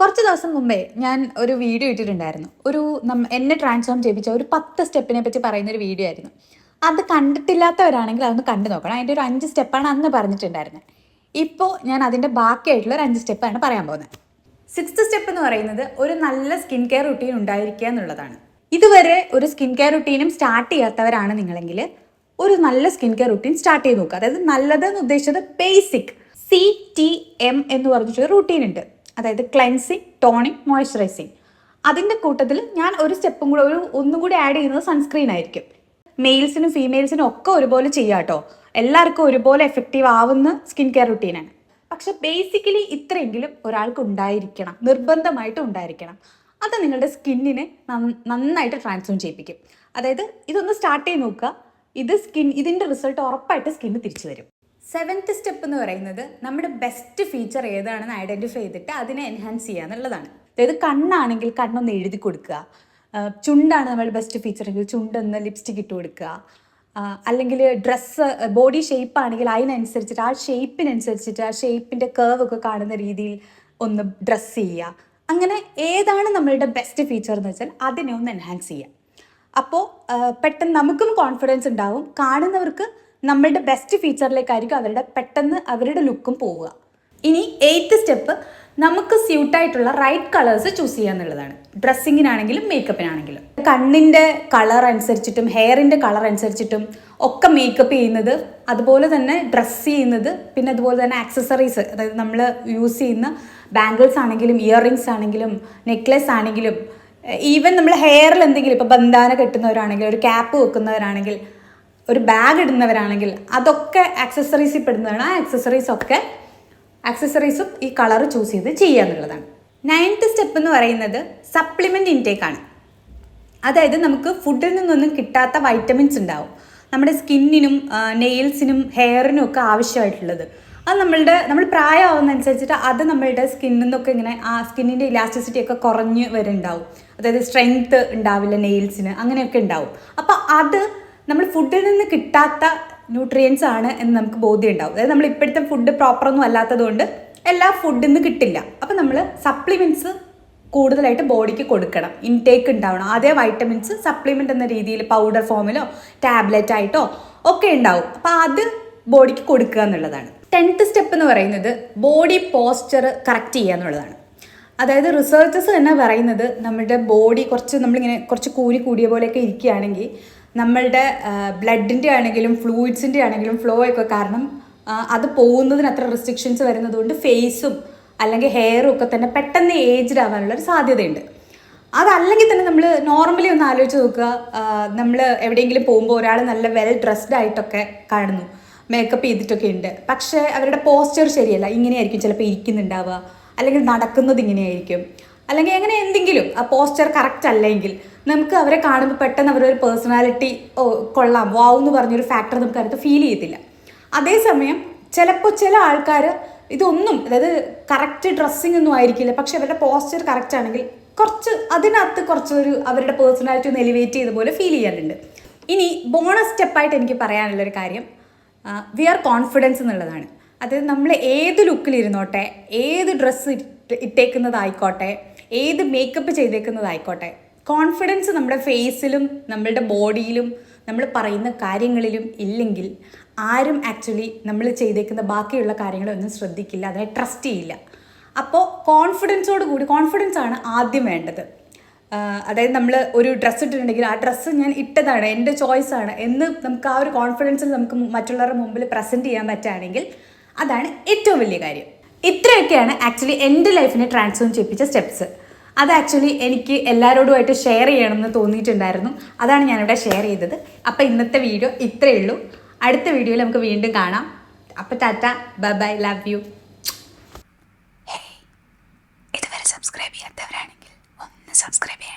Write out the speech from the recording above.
കുറച്ച് ദിവസം മുമ്പേ ഞാൻ ഒരു വീഡിയോ ഇട്ടിട്ടുണ്ടായിരുന്നു. എന്നെ ട്രാൻസ്ഫോം ചെയ്യിപ്പിച്ച ഒരു 10 സ്റ്റെപ്പിനെ പറ്റി പറയുന്നൊരു വീഡിയോ ആയിരുന്നു. അത് കണ്ടിട്ടില്ലാത്തവരാണെങ്കിൽ അതൊന്ന് കണ്ടു നോക്കണം. അതിൻ്റെ ഒരു 5 സ്റ്റെപ്പാണ് അന്ന് പറഞ്ഞിട്ടുണ്ടായിരുന്നത്. ഇപ്പോൾ ഞാൻ അതിൻ്റെ ബാക്കിയായിട്ടുള്ള ഒരു 5 സ്റ്റെപ്പാണ് പറയാൻ പോകുന്നത്. 6th സ്റ്റെപ്പ് എന്ന് പറയുന്നത് ഒരു നല്ല സ്കിൻ കെയർ റുട്ടീൻ ഉണ്ടായിരിക്കുക എന്നുള്ളതാണ്. ഇതുവരെ ഒരു സ്കിൻ കെയർ റുട്ടീനും സ്റ്റാർട്ട് ചെയ്യാത്തവരാണ് നിങ്ങളെങ്കിൽ ഒരു നല്ല സ്കിൻ കെയർ റുട്ടീൻ സ്റ്റാർട്ട് ചെയ്ത് നോക്കുക. അതായത് നല്ലതെന്ന് ഉദ്ദേശിച്ചത് ബേസിക് CTM എന്ന് പറഞ്ഞിട്ടൊരു റുട്ടീൻ ഉണ്ട്. അതായത് ക്ലെൻസിങ്, ടോണിങ്, മോയ്സ്ചറൈസിങ്. അതിൻ്റെ കൂട്ടത്തിൽ ഞാൻ ഒരു സ്റ്റെപ്പും കൂടെ ഒന്നും കൂടി ആഡ് ചെയ്യുന്നത് സൺസ്ക്രീൻ ആയിരിക്കും. മെയിൽസിനും ഫീമെയിൽസിനും ഒക്കെ ഒരുപോലെ ചെയ്യാം കേട്ടോ. എല്ലാവർക്കും ഒരുപോലെ എഫക്റ്റീവ് ആവുന്ന സ്കിൻ കെയർ റുട്ടീനാണ്. പക്ഷെ ബേസിക്കലി ഇത്രയെങ്കിലും ഒരാൾക്ക് ഉണ്ടായിരിക്കണം, നിർബന്ധമായിട്ടും ഉണ്ടായിരിക്കണം. അത് നിങ്ങളുടെ സ്കിന്നിനെ നന്നായിട്ട് ട്രാൻസ്ഫോം ചെയ്യിപ്പിക്കും. അതായത് ഇതൊന്ന് സ്റ്റാർട്ട് ചെയ്ത് നോക്കുക. ഇതിൻ്റെ റിസൾട്ട് ഉറപ്പായിട്ട് സ്കിന്ന് തിരിച്ചു വരും. 7th സ്റ്റെപ്പ് എന്ന് പറയുന്നത് നമ്മുടെ ബെസ്റ്റ് ഫീച്ചർ ഏതാണെന്ന് ഐഡൻറ്റിഫൈ ചെയ്തിട്ട് അതിനെ എൻഹാൻസ് ചെയ്യുക എന്നുള്ളതാണ്. അതായത് കണ്ണാണെങ്കിൽ കണ്ണൊന്ന് എഴുതി കൊടുക്കുക, ചുണ്ടാണ് നമ്മുടെ ബെസ്റ്റ് ഫീച്ചർ എങ്കിൽ ചുണ്ടൊന്ന് ലിപ്സ്റ്റിക് ഇട്ട് കൊടുക്കുക, അല്ലെങ്കിൽ ഡ്രസ്സ് ബോഡി ഷേപ്പ് ആണെങ്കിൽ അതിനനുസരിച്ചിട്ട് ആ ഷേപ്പിനനുസരിച്ചിട്ട് ആ ഷേപ്പിൻ്റെ കേർവ് ഒക്കെ കാണുന്ന രീതിയിൽ ഒന്ന് ഡ്രസ്സ് ചെയ്യുക. അങ്ങനെ ഏതാണ് നമ്മളുടെ ബെസ്റ്റ് ഫീച്ചർ എന്ന് വെച്ചാൽ അതിനെ ഒന്ന് എൻഹാൻസ് ചെയ്യുക. അപ്പോൾ പെട്ടെന്ന് നമുക്കും കോൺഫിഡൻസ് ഉണ്ടാവും, കാണുന്നവർക്ക് നമ്മളുടെ ബെസ്റ്റ് ഫീച്ചറിലേക്കായിരിക്കും പെട്ടെന്ന് അവരുടെ ലുക്കും പോവുക. ഇനി 8th സ്റ്റെപ്പ് നമുക്ക് സ്യൂട്ടായിട്ടുള്ള റൈറ്റ് കളേഴ്സ് ചൂസ് ചെയ്യുക എന്നുള്ളതാണ്. ഡ്രസ്സിങ്ങിനാണെങ്കിലും മേക്കപ്പിനാണെങ്കിലും കണ്ണിൻ്റെ കളർ അനുസരിച്ചിട്ടും ഹെയറിൻ്റെ കളർ അനുസരിച്ചിട്ടും ഒക്കെ മേക്കപ്പ് ചെയ്യുന്നത്, അതുപോലെ തന്നെ ഡ്രസ്സ് ചെയ്യുന്നത്, പിന്നെ അതുപോലെ തന്നെ ആക്സസറീസ്, അതായത് നമ്മൾ യൂസ് ചെയ്യുന്ന ബാംഗിൾസ് ആണെങ്കിലും ഇയറിങ്സ് ആണെങ്കിലും നെക്ലെസ് ആണെങ്കിലും ഈവൻ നമ്മൾ ഹെയറിൽ എന്തെങ്കിലും ഇപ്പോൾ ബന്ധാന കെട്ടുന്നവരാണെങ്കിൽ, ഒരു ക്യാപ്പ് വെക്കുന്നവരാണെങ്കിൽ, ഒരു ബാഗ് ഇടുന്നവരാണെങ്കിൽ അതൊക്കെ ആക്സസറീസിൽ പെടുന്നതാണ്. ആ ആക്സസറീസും ഈ കളർ ചൂസ് ചെയ്ത് ചെയ്യുക എന്നുള്ളതാണ്. 9th സ്റ്റെപ്പ് എന്ന് പറയുന്നത് സപ്ലിമെൻ്റ് ഇൻടേക്കാണ്. അതായത് നമുക്ക് ഫുഡിൽ നിന്നൊന്നും കിട്ടാത്ത വൈറ്റമിൻസ് ഉണ്ടാവും നമ്മുടെ സ്കിന്നിനും നെയിൽസിനും ഹെയറിനും ഒക്കെ ആവശ്യമായിട്ടുള്ളത്. അത് നമ്മൾ പ്രായമാവുന്നതനുസരിച്ചിട്ട് അത് നമ്മളുടെ സ്കിന്നിൽ നിന്നൊക്കെ ഇങ്ങനെ ആ സ്കിന്നിൻ്റെ ഇലാസ്റ്റിസിറ്റി ഒക്കെ കുറഞ്ഞ് വരുന്നുണ്ടാവും. അതായത് സ്ട്രെങ്ത്ത് ഉണ്ടാവില്ല നെയിൽസിന്, അങ്ങനെയൊക്കെ ഉണ്ടാവും. അപ്പോൾ അത് നമ്മൾ ഫുഡിൽ നിന്ന് കിട്ടാത്ത ന്യൂട്രിയൻസ് ആണ് എന്ന് നമുക്ക് ബോധ്യം ഉണ്ടാവും. അതായത് നമ്മൾ ഇപ്പോഴത്തെ ഫുഡ് പ്രോപ്പറൊന്നും അല്ലാത്തത് കൊണ്ട് എല്ലാ ഫുഡിൽ നിന്ന് കിട്ടില്ല. അപ്പോൾ നമ്മൾ സപ്ലിമെൻറ്റ്സ് കൂടുതലായിട്ട് ബോഡിക്ക് കൊടുക്കണം, ഇൻടേക്ക് ഉണ്ടാവണം. അതേ വൈറ്റമിൻസ് സപ്ലിമെൻ്റ് എന്ന രീതിയിൽ പൗഡർ ഫോമിലോ ടാബ്ലറ്റ് ആയിട്ടോ ഒക്കെ ഉണ്ടാവും. അപ്പോൾ അത് ബോഡിക്ക് കൊടുക്കുക എന്നുള്ളതാണ്. 10th സ്റ്റെപ്പ് എന്ന് പറയുന്നത് ബോഡി പോസ്ചർ കറക്റ്റ് ചെയ്യുക എന്നുള്ളതാണ്. അതായത് റിസർച്ചേഴ്സ് തന്നെ പറയുന്നത് നമ്മുടെ ബോഡി നമ്മളിങ്ങനെ കുറച്ച് കൂടിയ പോലെയൊക്കെ ഇരിക്കുകയാണെങ്കിൽ നമ്മളുടെ ബ്ലഡിൻ്റെ ആണെങ്കിലും ഫ്ലൂയിഡ്സിൻ്റെ ആണെങ്കിലും ഫ്ലോ ഒക്കെ കാരണം അത് പോകുന്നതിന് അത്ര റെസ്ട്രിക്ഷൻസ് വരുന്നത് കൊണ്ട് ഫേസും അല്ലെങ്കിൽ ഹെയറും ഒക്കെ തന്നെ പെട്ടെന്ന് ഏജ്ഡ് ആവാനുള്ളൊരു സാധ്യതയുണ്ട്. അതല്ലെങ്കിൽ തന്നെ നമ്മൾ നോർമലി ഒന്ന് ആലോചിച്ച് നോക്കുക. നമ്മൾ എവിടെയെങ്കിലും പോകുമ്പോൾ ഒരാൾ നല്ല വെൽ ഡ്രസ്ഡ് ആയിട്ടൊക്കെ കാണുന്നു, മേക്കപ്പ് ചെയ്തിട്ടൊക്കെ ഉണ്ട്, പക്ഷേ അവരുടെ പോസ്ചർ ശരിയല്ല. ഇങ്ങനെയായിരിക്കും ചിലപ്പോൾ ഇരിക്കുന്നുണ്ടാവുക, അല്ലെങ്കിൽ നടക്കുന്നത് ഇങ്ങനെയായിരിക്കും, അല്ലെങ്കിൽ അങ്ങനെ എന്തെങ്കിലും ആ പോസ്ചർ കറക്റ്റ് അല്ലെങ്കിൽ നമുക്ക് അവരെ കാണുമ്പോൾ പെട്ടെന്ന് അവരൊരു പേഴ്സണാലിറ്റി കൊള്ളാം വാവ് എന്ന് പറഞ്ഞൊരു ഫാക്ടർ നമുക്ക് അതിനകത്ത് ഫീൽ ചെയ്യത്തില്ല. അതേസമയം ചിലപ്പോൾ ചില ആൾക്കാർ ഇതൊന്നും, അതായത് കറക്റ്റ് ഡ്രസ്സിങ് ഒന്നും ആയിരിക്കില്ല, പക്ഷെ അവരുടെ പോസ്ചർ കറക്റ്റ് ആണെങ്കിൽ അതിനകത്ത് കുറച്ചൊരു അവരുടെ പേഴ്സണാലിറ്റി ഒന്ന് എലിവേറ്റ് ചെയ്ത പോലെ ഫീൽ ചെയ്യാറുണ്ട്. ഇനി ബോണസ് സ്റ്റെപ്പായിട്ട് എനിക്ക് പറയാനുള്ളൊരു കാര്യം വിയർ കോൺഫിഡൻസ് എന്നുള്ളതാണ്. അതായത് നമ്മൾ ഏത് ലുക്കിലിരുന്നോട്ടെ, ഏത് ഡ്രസ്സ് ഇട്ടേക്കുന്നതായിക്കോട്ടെ, ഏത് മേക്കപ്പ് ചെയ്തേക്കുന്നതായിക്കോട്ടെ, കോൺഫിഡൻസ് നമ്മുടെ ഫേസിലും നമ്മളുടെ ബോഡിയിലും നമ്മൾ പറയുന്ന കാര്യങ്ങളിലും ഇല്ലെങ്കിൽ ആരും ആക്ച്വലി നമ്മൾ ചെയ്തേക്കുന്ന ബാക്കിയുള്ള കാര്യങ്ങളൊന്നും ശ്രദ്ധിക്കില്ല, അതിനെ ട്രസ്റ്റ് ചെയ്യില്ല. അപ്പോൾ കോൺഫിഡൻസ് ആണ് ആദ്യം വേണ്ടത്. അതായത് നമ്മൾ ഒരു ഡ്രസ്സ് ഇട്ടിട്ടുണ്ടെങ്കിൽ ആ ഡ്രസ്സ് ഞാൻ ഇട്ടതാണ്, എൻ്റെ ചോയ്സാണ് എന്ന് നമുക്ക് ആ ഒരു കോൺഫിഡൻസിൽ നമുക്ക് മറ്റുള്ളവരുടെ മുമ്പിൽ പ്രസൻറ്റ് ചെയ്യാൻ പറ്റുകയാണെങ്കിൽ അതാണ് ഏറ്റവും വലിയ കാര്യം. ഇത്രയൊക്കെയാണ് ആക്ച്വലി എൻ്റെ ലൈഫിനെ ട്രാൻസ്ഫോം ചെയ്യിപ്പിച്ച സ്റ്റെപ്സ്. അത് ആക്ച്വലി എനിക്ക് എല്ലാവരോടുമായിട്ട് ഷെയർ ചെയ്യണമെന്ന് തോന്നിയിട്ടുണ്ടായിരുന്നു. അതാണ് ഞാനിവിടെ ഷെയർ ചെയ്തത്. അപ്പോൾ ഇന്നത്തെ വീഡിയോ ഇത്രയേ ഉള്ളൂ. അടുത്ത വീഡിയോയിൽ നമുക്ക് വീണ്ടും കാണാം. അപ്പോൾ ടാറ്റ, ബൈ, ലവ് യു. ഇതുവരെ സബ്സ്ക്രൈബ് ചെയ്യാത്തവരാണെങ്കിൽ ഒന്ന് സബ്സ്ക്രൈബ് ചെയ്യണം.